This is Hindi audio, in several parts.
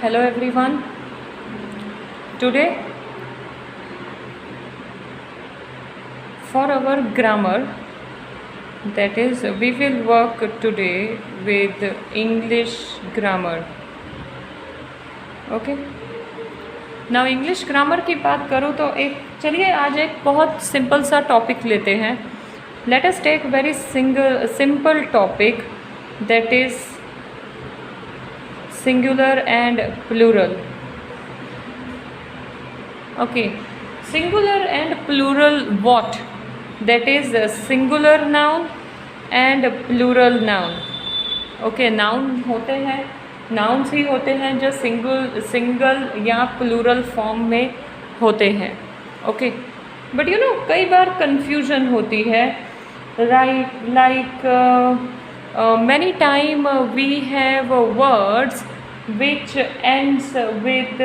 Hello everyone. Today for our grammar, that is we will work today with English grammar. Okay. Now English grammar की बात करूँ तो चलिए आज एक बहुत सिंपल सा टॉपिक लेते हैं. Let us take very simple topic, that is singular and plural. Okay, singular and plural what? That is singular noun and plural noun. Okay, noun होते हैं, nouns ही होते हैं जो सिंगल या प्लूरल फॉर्म में होते हैं. ओके, बट यू नो कई बार कंफ्यूजन होती है, right? Like many time we have words which ends with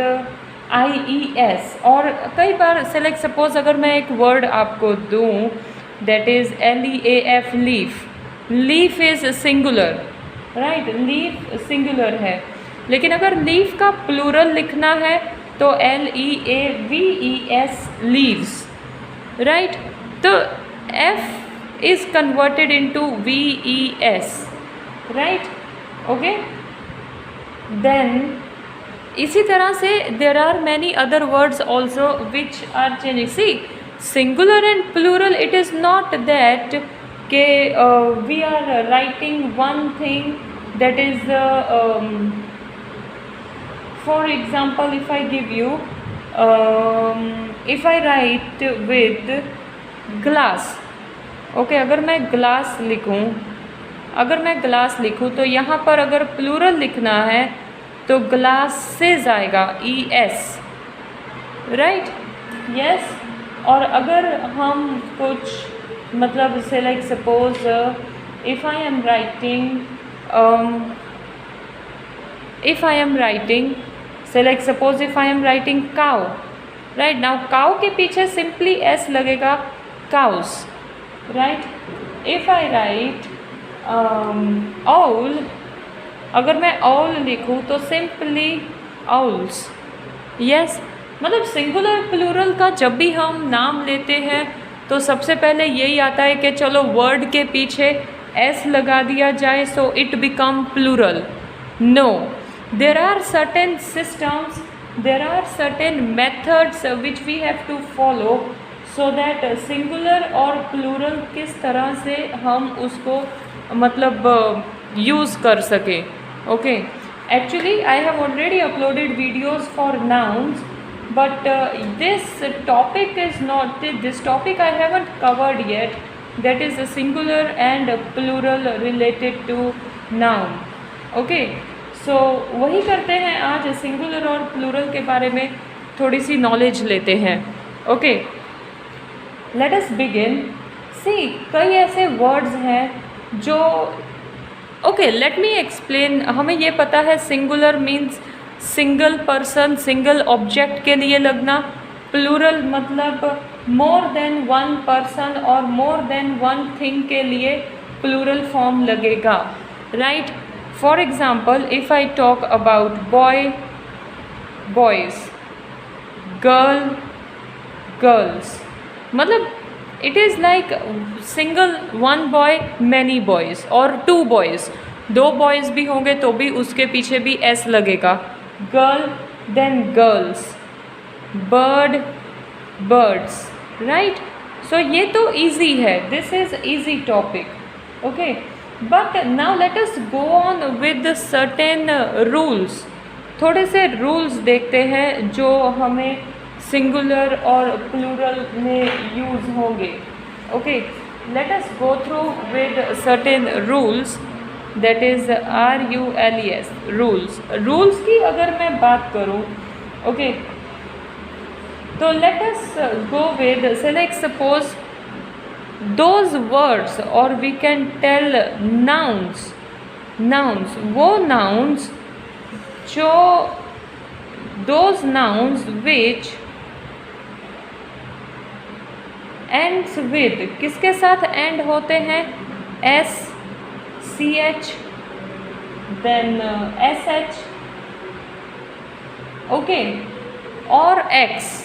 IES, और कई बार सेलेक्ट सपोज अगर मैं एक वर्ड आपको दूं that is LEAF, leaf is singular, right? Leaf singular है, लेकिन अगर लीफ का प्लूरल लिखना है तो LEAVES, लीव्स, राइट? तो F is converted into VES, right? Okay, then इसी तरह से there are many other words also which are changing. See, singular and plural, it is not that के we are writing one thing, that is for example if I give you if I write with glass. Okay, अगर मैं ग्लास लिखूं तो यहाँ पर अगर प्लूरल लिखना है तो ग्लास से जाएगा ES, राइट? यस. और अगर हम कुछ मतलब से like suppose if I am writing से like suppose if I am writing cow, right? Now cow के पीछे सिंपली S लगेगा, cows, right? If I write owl, अगर मैं owl लिखूँ तो सिंपली owls. यस, मतलब सिंगुलर प्लूरल का जब भी हम नाम लेते हैं तो सबसे पहले यही आता है कि चलो वर्ड के पीछे S लगा दिया जाए so it become plural. No, there are certain systems, there are certain methods which we have to follow so that singular और प्लूरल किस तरह से हम उसको मतलब यूज़ कर सकें. Okay, actually I have already uploaded videos for nouns, but this topic is not, this topic I haven't covered yet, that is singular and plural related to noun. Okay, so वही करते हैं आज, सिंगुलर और प्लूरल के बारे में थोड़ी सी नॉलेज लेते हैं. Okay, let us begin. See, कई ऐसे वर्ड्स हैं जो ओके लेट मी एक्सप्लेन. हमें ये पता है singular means single person, single object के लिए लगना. प्लूरल मतलब मोर देन वन पर्सन और मोर देन वन थिंग के लिए प्लूरल फॉर्म लगेगा, right? For example if I talk about boy, boys, girl, girls, मतलब it is like single one boy many boys, और टू बॉयज़, दो बॉयज़ भी होंगे तो भी उसके पीछे भी S लगेगा. Girl then girls, bird, birds, right? So ये तो ईजी है, this is easy topic. Okay, but now let us go on with certain rules. थोड़े से रूल्स देखते हैं जो हमें सिंगुलर और प्लूरल में यूज़ होंगे. Okay, let us go through with certain rules, that is RULES, rules. Rules की अगर मैं बात करूं, ओके, तो let us go with select suppose those words, और we can tell nouns. Nouns, वो नाउन्स जो those nouns which ends with, किसके साथ एंड होते हैं? S, CH, then SH, okay, और एक्स।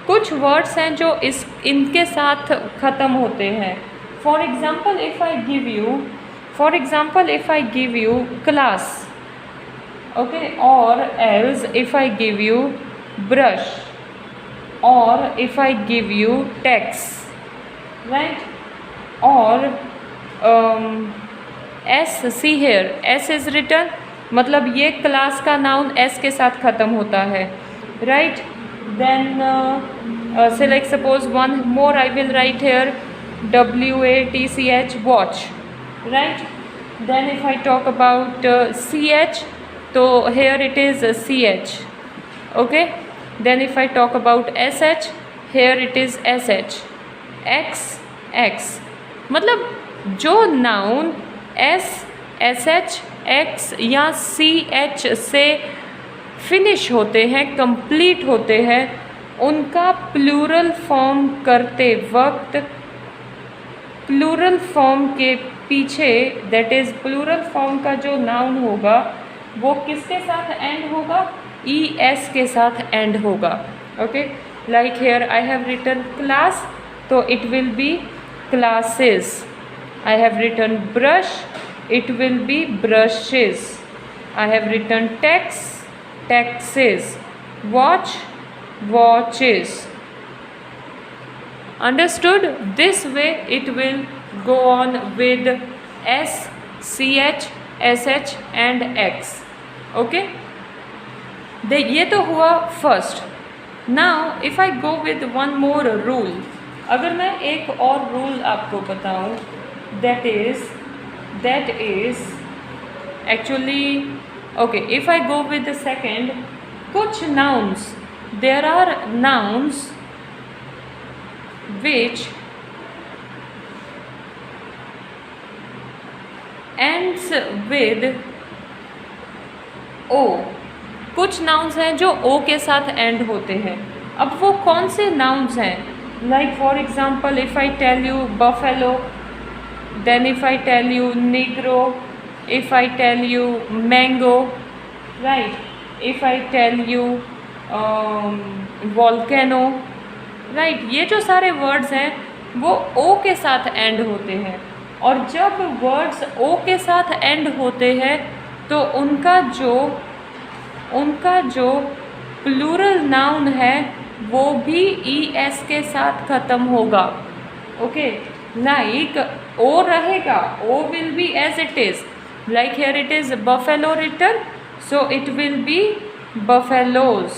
कुछ वर्ड्स हैं जो इनके साथ ख़त्म होते हैं। For example if I give you class, okay, और else if I give you brush, और if I give you tax, right, और S, see here, S is written, मतलब ये क्लास का नाउन एस के साथ ख़त्म होता है, right. Then say like suppose one more I will write here WATCH, watch, right. Then if I talk about CH, तो here it is CH, okay. Then if I talk about SH, here it is SH। X, मतलब जो नाउन S, SH, X या CH से फिनिश होते हैं, कंप्लीट होते हैं, उनका प्लूरल फॉर्म करते वक्त प्लूरल फॉर्म के पीछे, दैट इज़ प्लूरल फॉर्म का जो नाउन होगा वो किसके साथ एंड होगा? ES के साथ एंड होगा, okay. Like here I have written class, तो it will be classes. I have written brush, it will be brushes. I have written tax, taxes. Watch, watches. Understood? This way it will go on with S, CH, SH and X. Okay? ये तो हुआ first. Now if I go with one more rule, अगर मैं एक और रूल आपको बताऊं, that is actually, okay, if I go with the second, कुछ nouns, there are nouns which ends with O, कुछ nouns हैं जो O के साथ end होते हैं। अब वो कौन से nouns हैं? Like for example, if I tell you buffalo, then if I tell you negro, if I tell you mango, right, if I tell you volcano, right, ये जो सारे words हैं वो O के साथ end होते हैं, और जब words O के साथ end होते हैं तो उनका जो प्लूरल नाउन है वो भी ES के साथ ख़त्म होगा, ओके। लाइक O रहेगा, O will be as it is, like here it is buffalo written, so it will be buffaloes,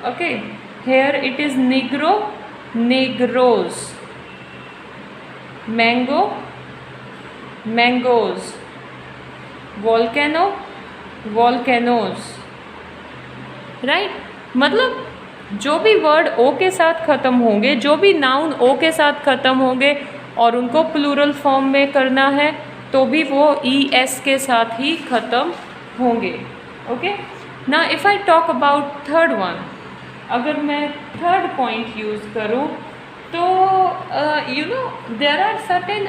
okay. Here it is negro, negroes, mango, mangoes, volcano, volcanoes, right. मतलब जो भी वर्ड ओ के साथ ख़त्म होंगे, जो भी नाउन ओ के साथ ख़त्म होंगे और उनको प्लूरल फॉर्म में करना है तो भी वो ES के साथ ही ख़त्म होंगे, ओके। ना if I talk about third one, अगर मैं थर्ड पॉइंट यूज़ करूँ तो you know there are certain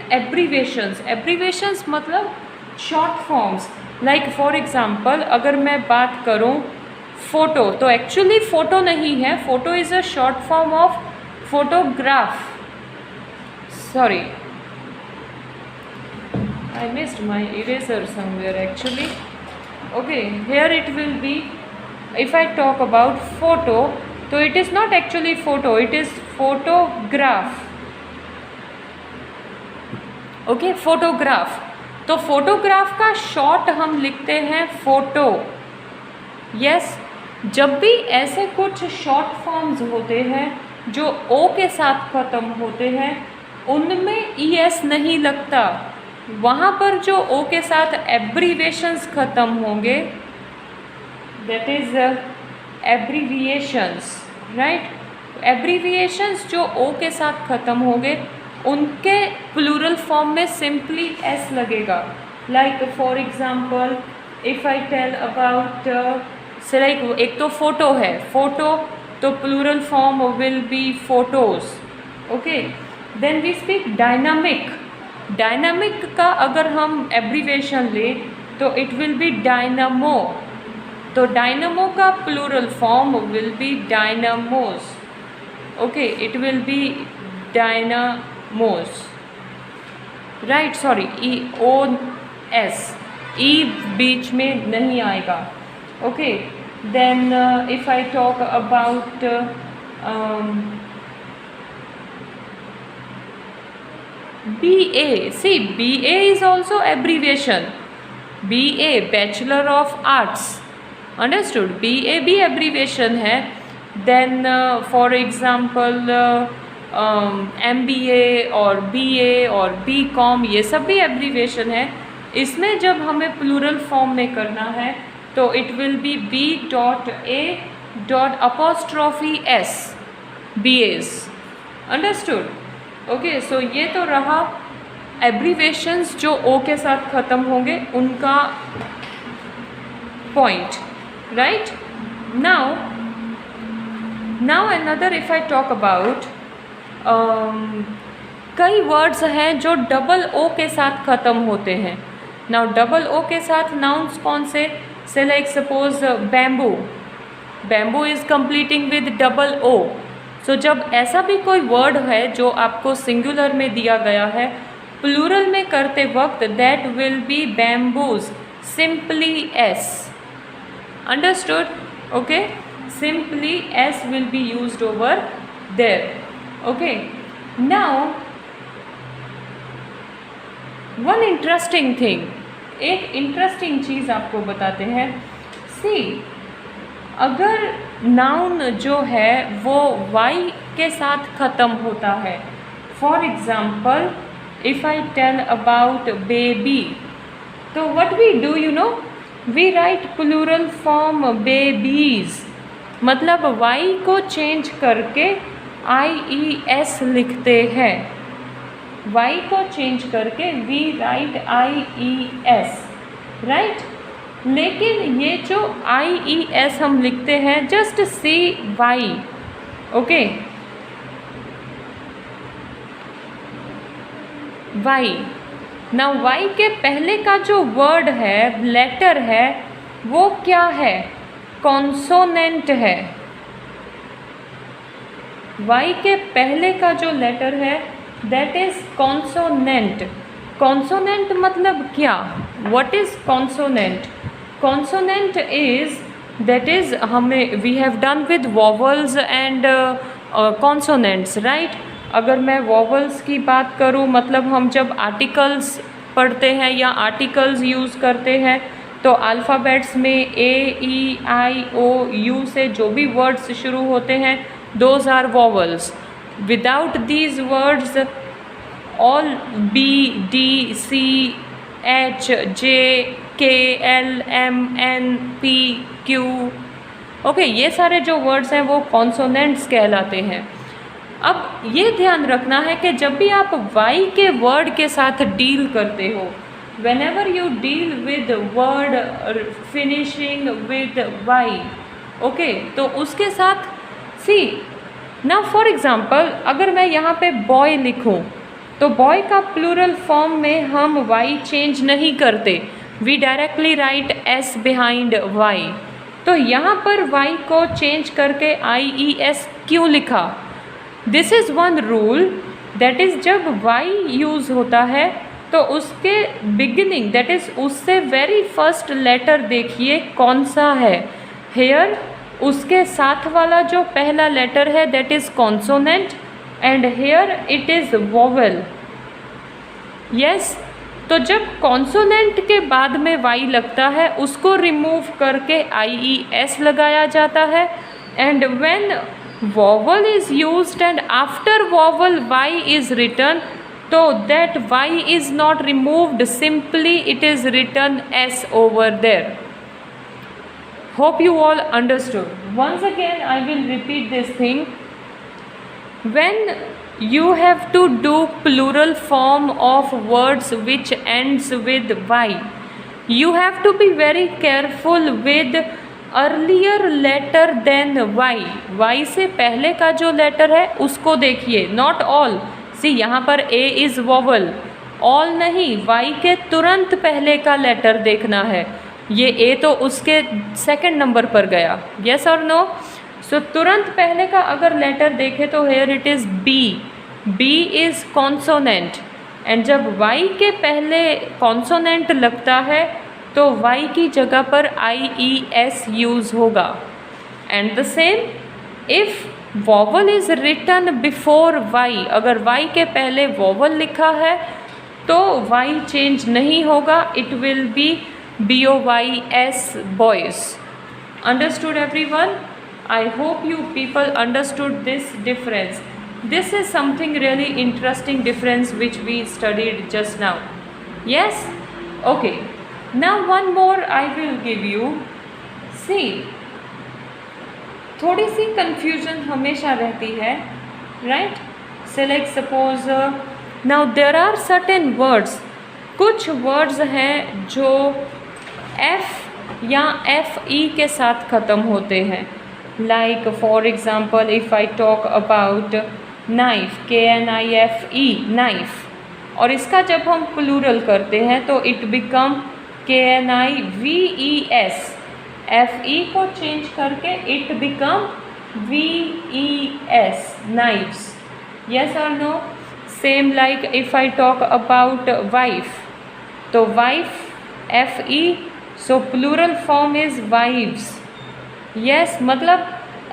abbreviations मतलब short forms. Like for example अगर मैं बात करूँ फ़ोटो, तो एक्चुअली फ़ोटो नहीं है, photo is a short form of photograph. Sorry, I missed my eraser somewhere actually, okay. Here it will be, if I talk about photo, तो it is not actually photo, it is photograph, okay, photograph. तो फोटोग्राफ का शॉर्ट हम लिखते हैं फ़ोटो, यस। जब भी ऐसे कुछ शॉर्ट फॉर्म्स होते हैं जो ओ के साथ ख़त्म होते हैं उनमें ES नहीं लगता, वहाँ पर जो ओ के साथ एब्रीवेशंस ख़त्म होंगे, that is abbreviations, right. Abbreviations जो ओ के साथ ख़त्म होंगे उनके प्लूरल फॉर्म में सिंपली S लगेगा। Like for example if I tell about say like एक तो फ़ोटो है, फ़ोटो तो plural form will be photos, okay. Then we speak dynamic, dynamic का अगर हम एब्रीवेशन ले तो इट विल बी डायनामो। तो डायनामो का plural form will be dynamos. Okay, it will be Dynamos, right. Sorry, EOS, E बीच में नहीं आएगा। Okay, then if I talk about BA, see BA is also abbreviation, BA Bachelor of Arts, understood, BA भी abbreviation है। then for example MBA और BA और BCom, ये सब भी abbreviation है। इसमें जब हमें प्लूरल फॉर्म में करना है तो it will be B.A.'S, BAs, understood। ओके, सो ये तो रहा एब्रीवेशंस जो ओ के साथ ख़त्म होंगे उनका point, right. Now another, if I talk about, कई वर्ड्स हैं जो डबल ओ के साथ ख़त्म होते हैं। नाउ डबल ओ के साथ नाउन्स कौन से like suppose bamboo, bamboo is completing with double O. So जब ऐसा भी कोई वर्ड है जो आपको सिंगुलर में दिया गया है, प्लूरल में करते वक्त that will be bamboos, simply S, understood. Okay, simply S will be used over there. Okay, now one interesting thing, एक इंटरेस्टिंग चीज़ आपको बताते हैं। सी, अगर नाउन जो है वो Y के साथ ख़त्म होता है, for example if I tell about baby, तो what we do, you know, we write plural form babies, मतलब Y को चेंज करके IES लिखते हैं। Y को चेंज करके वी राइट IES, राइट। लेकिन ये जो IES हम लिखते हैं, just see Y, okay, Y। Now Y के पहले का जो वर्ड है, लेटर है, वो क्या है, कॉन्सोनेंट है। Y के पहले का जो लेटर है दैट इज कॉन्सोनेंट। कॉन्सोनेंट मतलब क्या, what is consonant? Consonant is, that is, हमें we have done with vowels and consonants, right. अगर मैं वॉवल्स की बात करूं, मतलब हम जब आर्टिकल्स पढ़ते हैं या आर्टिकल्स यूज़ करते हैं तो अल्फ़ाबेट्स में A-E-I-O-U से जो भी वर्ड्स शुरू होते हैं, those are vowels. Without these words all B, D, C, H, J, K, L, M, N, P, Q, okay, ये सारे जो वर्ड्स हैं वो कॉन्सोनेंट्स कहलाते हैं। अब ये ध्यान रखना है कि जब भी आप Y के वर्ड के साथ डील करते हो, whenever you deal with word finishing with Y, okay, तो उसके साथ सी, नाउ फॉर एग्ज़ाम्पल अगर मैं यहाँ पे बॉय लिखूँ तो बॉय का प्लूरल फॉर्म में हम Y चेंज नहीं करते, we directly write S behind Y। तो यहाँ पर Y को चेंज करके IES क्यों लिखा? This is one rule, that is जब Y यूज़ होता है तो उसके बिगिनिंग, दैट इज़ उससे वेरी फर्स्ट लेटर देखिए कौन सा है। हेयर उसके साथ वाला जो पहला लेटर है that is consonant and here it is vowel, yes. तो जब कॉन्सोनेंट के बाद में Y लगता है उसको रिमूव करके IES लगाया जाता है, and when vowel is used and after vowel Y is written, so that Y is not removed, simply it is written S over there. Hope you all understood. Once again I will repeat this thing. When you have to do plural form of words which ends with Y, you have to be very careful with earlier letter then Y. Y से पहले का जो लेटर है उसको देखिए, नॉट ऑल। सी, यहाँ पर ए इज़ वोवल, ऑल नहीं, वाई के तुरंत पहले का लेटर देखना है। ये ए तो उसके सेकंड नंबर पर गया, यस और नो। सो तुरंत पहले का अगर लेटर देखे तो here it is B, B is consonant, and जब वाई के पहले कॉन्सोनेंट लगता है तो वाई की जगह पर आई ई एस यूज़ होगा। And the same if vowel is written before Y, अगर वाई के पहले वॉवल लिखा है तो वाई चेंज नहीं होगा, it will B BOYS, boys. Understood everyone? I hope you people understood this difference. This is something really interesting difference which we studied just now. Yes? Okay. Now one more I will give you. See, थोड़ी सी confusion हमेशा रहती है, right? Select suppose now there are certain words. कुछ words हैं जो F या FE के साथ ख़त्म होते हैं। Like for example, if I talk about knife, KNIFE, knife, और इसका जब हम प्लूरल करते हैं तो it become KNIVES, FE को चेंज करके it become VES, knives. Yes or no? Same like if I talk about wife, तो wife FE, so plural form is wives. Yes, मतलब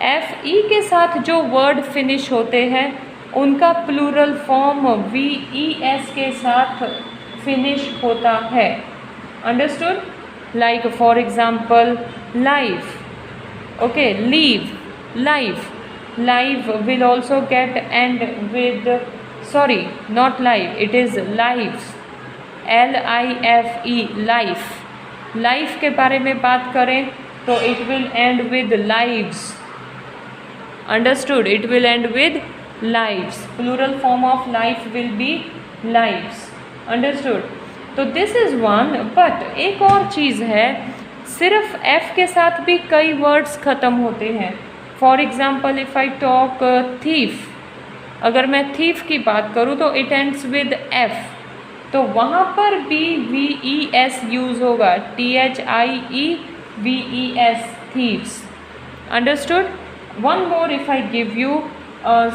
FE के साथ जो वर्ड फिनिश होते हैं उनका प्लूरल फॉर्म VES के साथ फिनिश होता है। Understood? Like for example life, okay, leave, life, live will also get end with, sorry not live, it is life, LIFE, life. Life के बारे में बात करें तो it will end with lives. Understood? It will end with lives, plural form of life will be lives. Understood? तो दिस इज़ वन। बट एक और चीज़ है, सिर्फ F के साथ भी कई वर्ड्स ख़त्म होते हैं। For example if I talk thief, अगर मैं थीफ की बात करूँ तो इट एंड्स विद F, तो वहाँ पर भी VES यूज़ होगा, THIEVES, thieves. Understood? One more if I give you,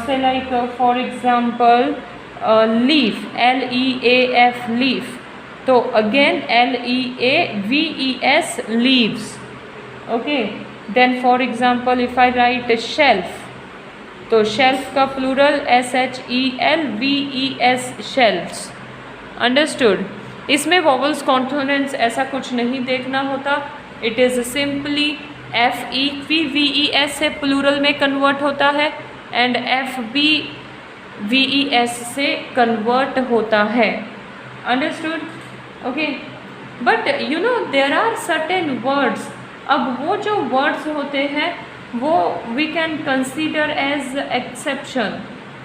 say like for example leaf, LEAF, leaf, तो again LEAVES, leaves. Okay, then for example if I write shelf, तो shelf का plural SHELVES, shelves. अंडरस्टूड? इसमें वॉवल्स कॉन्सोनेंट्स ऐसा कुछ नहीं देखना होता, इट इज़ सिंपली FEVES से प्लूरल में कन्वर्ट होता है एंड FBVES से कन्वर्ट होता है। Understood? Okay, but you know there are certain words, अब वो जो वर्ड्स होते हैं वो we can consider as exception.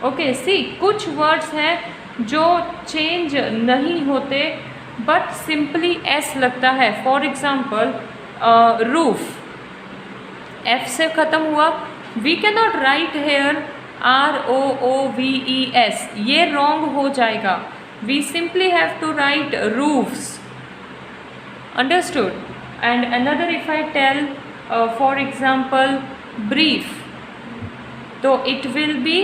Okay, see कुछ वर्ड्स हैं जो चेंज नहीं होते बट सिंपली एस लगता है। फॉर एग्जाम्पल रूफ, F से ख़त्म हुआ, we can not write here ROOVES, ये रॉन्ग हो जाएगा, we simply have to write roofs. Understood? And another if I tell for example brief, तो it will be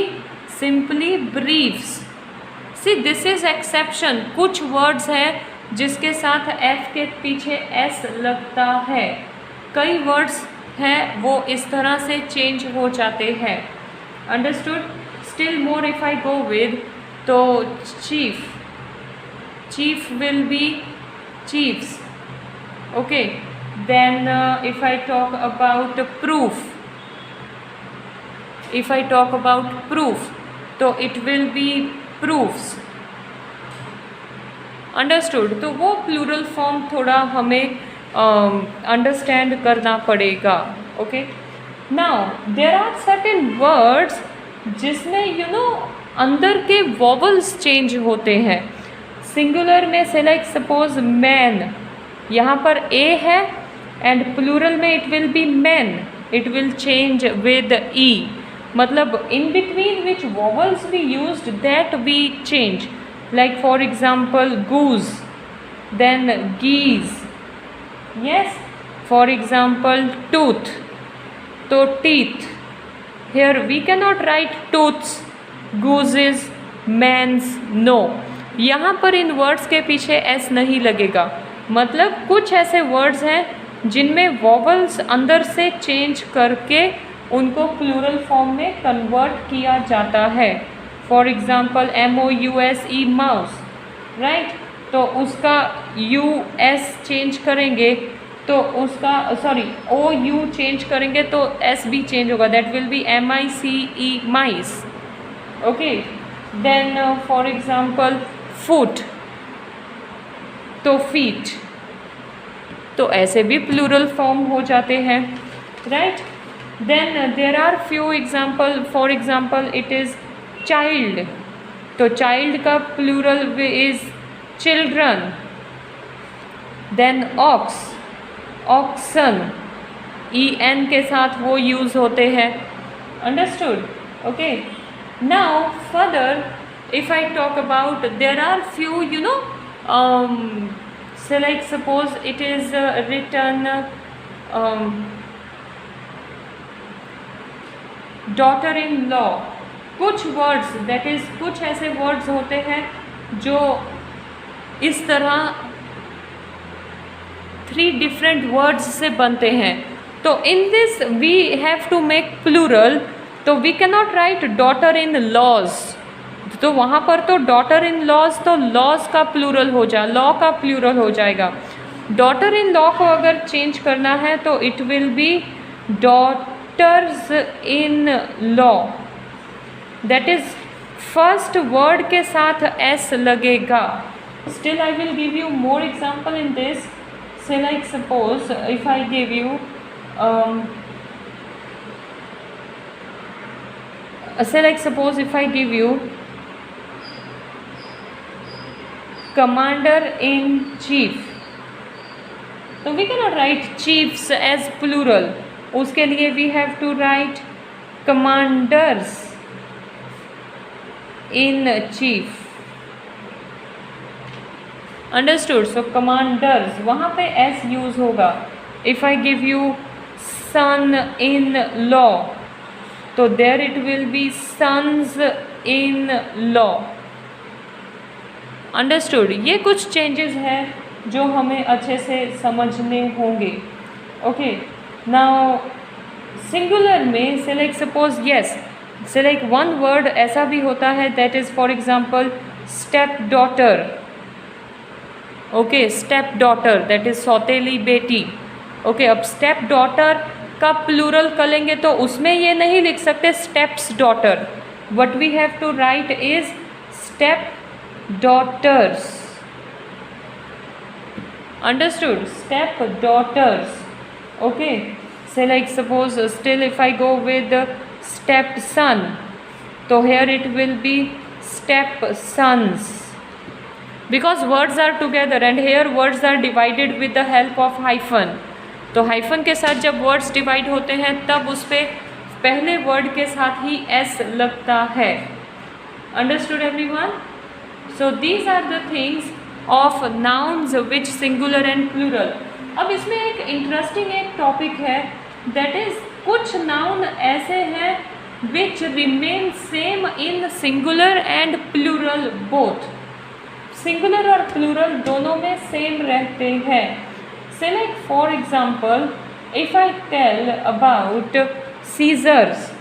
simply briefs. See this is exception, कुछ वर्ड्स हैं जिसके साथ F के पीछे S लगता है, कई वर्ड्स हैं वो इस तरह से चेंज हो जाते हैं। Understood? Still more if I go with, तो chief, chief will be chiefs. Okay, then if I talk about proof, if I talk about proof, तो it will be proofs. Understood? तो वो प्लूरल फॉर्म थोड़ा हमें अंडरस्टैंड करना पड़ेगा। Okay, now there are certain words जिसमें यू नो अंदर के वॉवल्स चेंज होते हैं। सिंगुलर में से लाइक सपोज मैन, यहाँ पर ए है एंड प्लूरल में it will be man, it will change with E, मतलब in between which vowels we used that we change. like for example goose, then geese. Yes, for example tooth, तो teeth. Here we cannot write tooths, gooses, mans, no. यहाँ पर इन वर्ड्स के पीछे s नहीं लगेगा, मतलब कुछ ऐसे वर्ड्स हैं जिनमें वॉवल्स अंदर से चेंज करके उनको प्लूरल फॉर्म में कन्वर्ट किया जाता है. For example MOUSE mouse, right, तो उसका US चेंज करेंगे तो उसका OU चेंज करेंगे तो S भी चेंज होगा, that will be MICE mice. Okay, then for example foot, तो फीट, तो ऐसे भी प्लूरल फॉर्म हो जाते हैं, right. Then there are few example, for example it is child, तो चाइल्ड का plural is children. Then ox, oxen, EN के साथ वो यूज़ होते हैं. Understood. Okay, now further if I talk about, there are few, so like suppose it is written daughter-in-law. कुछ वर्ड्स, दैट इज़ कुछ ऐसे वर्ड्स होते हैं जो इस तरह 3 डिफरेंट वर्ड्स से बनते हैं. तो in this we have to make plural, तो we can not write daughter in laws, तो वहाँ पर तो डॉटर इन लॉज, तो लॉज का प्लूरल हो जाए, लॉ का प्लूरल हो जाएगा. डॉटर इन लॉ को अगर चेंज करना है तो it will be daughters in law, that is first word के साथ S लगेगा. Still I will give you more example in this. Say like suppose if I give you commander in chief, तो we cannot write chiefs as plural, उसके लिए we have to write commanders in chief. Understood? So commanders, वहाँ पे S यूज़ होगा. If I give you son in law, तो there it will be sons in law. Understood. ये कुछ चेंजेस हैं जो हमें अच्छे से समझने होंगे. ओके, नाउ सिंगुलर में से लाइक सपोज यस, से लाइक वन वर्ड ऐसा भी होता है that is for example step daughter. Okay, step daughter that is सौतेली बेटी. ओके, अब स्टेप डॉटर का प्लूरल करेंगे तो उसमें ये नहीं लिख सकते steps daughter. What we have to write is step daughters. Understood? Step daughters. Okay, so like suppose still if I go with step son, so here it will be step sons, because words are together and here words are divided with the help of hyphen. तो hyphen के साथ जब words divide होते हैं तब उस पे पहले word के साथ ही S लगता है. Understood everyone? So these are the things of nouns which singular and plural. अब इसमें एक इंटरेस्टिंग एक टॉपिक है दैट इज़ कुछ नाउन ऐसे हैं which remain same in singular and plural both. Singular और प्लूरल दोनों में सेम रहते हैं. Say like for example, if I tell about Caesars,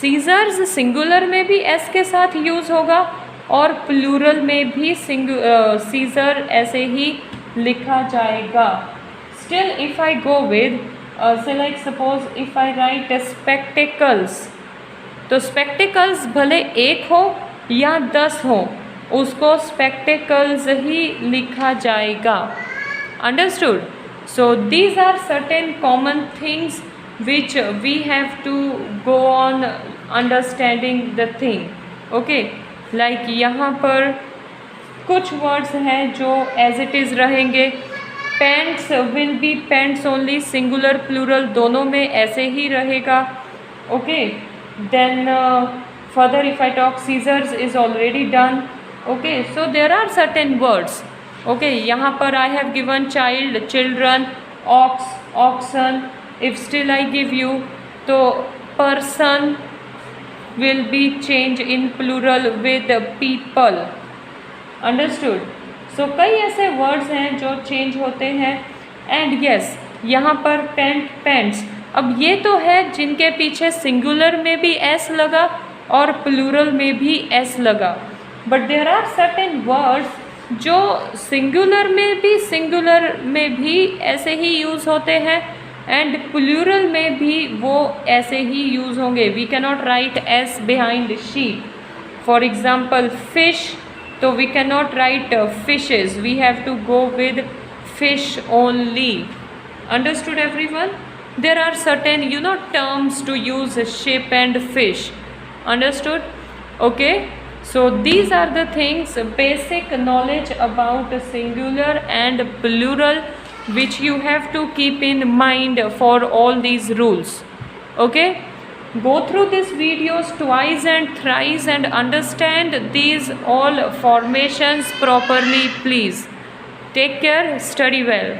Caesars singular में भी एस के साथ यूज़ होगा और प्लूरल में भी सीजर ऐसे ही लिखा जाएगा. Still if I go with say like suppose if I write spectacles, तो स्पेक्टिकल्स भले 1 हो या 10 हो उसको स्पेक्टिकल्स ही लिखा जाएगा. Understood? So these are certain common things which we have to go on understanding the thing. Okay, like यहाँ पर कुछ words हैं जो as it is रहेंगे. pants will be pants only, singular plural दोनों में ऐसे ही रहेगा. Okay, then Further, if I talk scissors is already done. Okay, so there are certain words. Okay, यहाँ पर I have given child, children, ox, oxen. If still I give you, तो person will be changed in plural with people. Understood? So कई ऐसे वर्ड्स हैं जो चेंज होते हैं. एंड यस, यहाँ पर पेंट, पेंट्स. अब ये तो है जिनके पीछे सिंगुलर में भी एस लगा और प्लूरल में भी एस लगा. But there are certain words जो सिंगुलर में भी ऐसे ही यूज़ होते हैं एंड प्लूरल में भी वो ऐसे ही यूज़ होंगे. We can not write S behind sheep. For example fish, तो we can not write fishes, we have to go with fish only. Understood everyone? There are certain terms to use ship and fish. Understood? Okay, so these are the things, basic knowledge about singular and plural, which you have to keep in mind for all these rules. Okay, go through these videos twice and thrice and understand these all formations properly, please. Take care, study well.